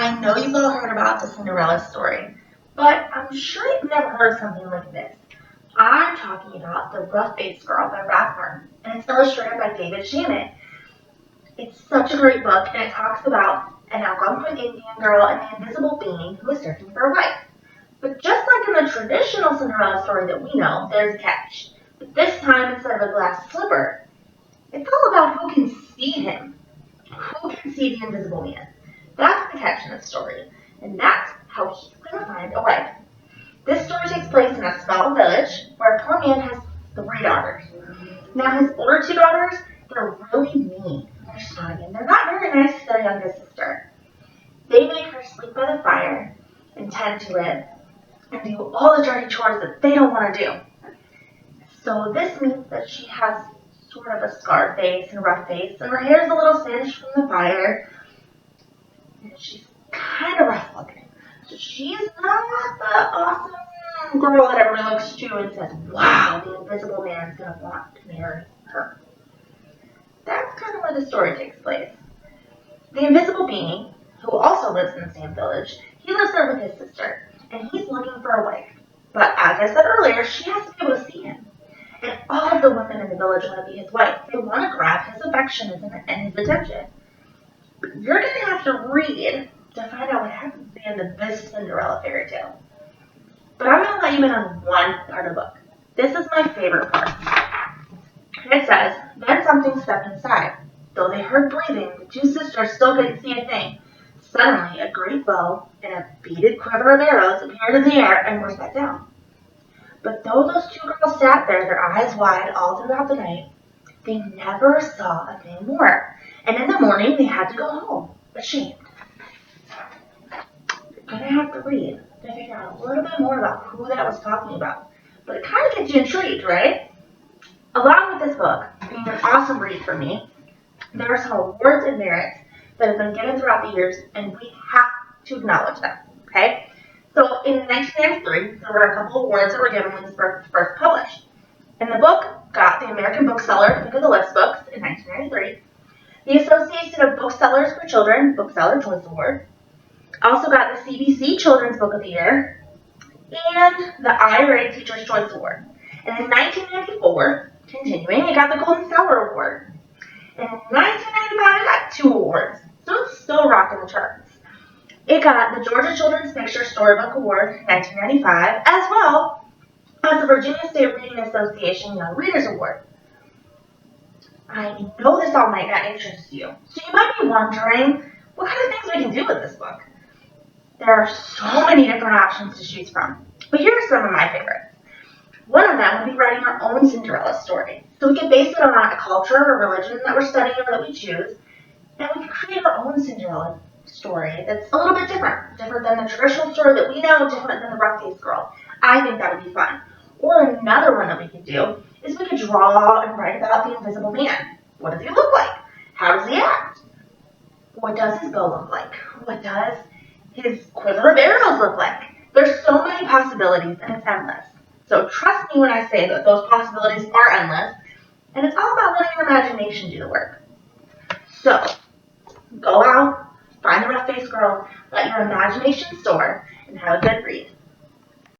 I know you've all heard about the Cinderella story, but I'm sure you've never heard something like this. I'm talking about The Rough-Faced Girl by Rathburn, and it's illustrated by David Shannon. It's such a great book, and it talks about an Algonquin Indian girl and the invisible being who is searching for a wife. But just like in the traditional Cinderella story that we know, there's a catch. But this time, instead of a glass slipper, it's all about who can see him. Who can see the invisible man? That's the catch in the story, and that's how he's going to find a wife. This story takes place in a small village where a poor man has 3 daughters. Now, his older 2 daughters, they're really mean. They're snotty, and they're not very nice to their youngest sister. They make her sleep by the fire and tend to it and do all the dirty chores that they don't want to do. So this means that she has sort of a scarred face and a rough face, and her hair is a little singed from the fire, and she's kind of rough looking. So she's not the awesome girl that everyone looks to and says, wow, the invisible man's going to want to marry her. That's kind of where the story takes place. The invisible being, who also lives in the same village, he lives there with his sister, and he's looking for a wife. But as I said earlier, she has to be able to see him. And all of the women in the village want to be his wife. They want to grab his affections and his attention. But you're going to have to read to find out what happens at the end of this Cinderella fairy tale. But I'm going to let you in on one part of the book. This is my favorite part. It says, then something stepped inside. Though they heard breathing, the 2 sisters still couldn't see a thing. Suddenly, a great bow and a beaded quiver of arrows appeared in the air and were set down. But though those 2 girls sat there, their eyes wide all throughout the night, they never saw a thing more. And in the morning, they had to go home, ashamed. You're going to have to read to figure out a little bit more about who that was talking about. But it kind of gets you intrigued, right? Along with this book being an awesome read for me, there are some awards and merits that have been given throughout the years, and we have to acknowledge them, okay? So in 1993, there were a couple of awards that were given when this book was first published. And the book got the American Bookseller Pick of the List books in 1993, the Association of Booksellers for Children Bookseller Choice Award, also got the CBC Children's Book of the Year, and the IRA Teacher's Choice Award. And in 1994, continuing, it got the Golden Sour Award. And in 1995, it got 2 awards, so it's still rocking the charts. It got the Georgia Children's Picture Storybook Award in 1995, as well as the Virginia State Reading Association Young Readers Award. I know this all might not interest you, so you might be wondering what kind of things we can do with this book. There are so many different options to choose from, but here are some of my favorites. One of them would be writing our own Cinderella story, so we can base it on a culture or religion that we're studying or that we choose, and we can create our own Cinderella story that's a little bit different than the traditional story that we know, different than the Rough-Faced Girl. I think that would be fun. Or another one that we could do is we could draw and write about the invisible man. What does he look like? How does he act? What does his bow look like? What does his quiver of arrows look like? There's so many possibilities, and it's endless. So trust me when I say that those possibilities are endless, and it's all about letting your imagination do the work. So, go out, find the Rough-Faced Girl, let your imagination soar, and have a good read.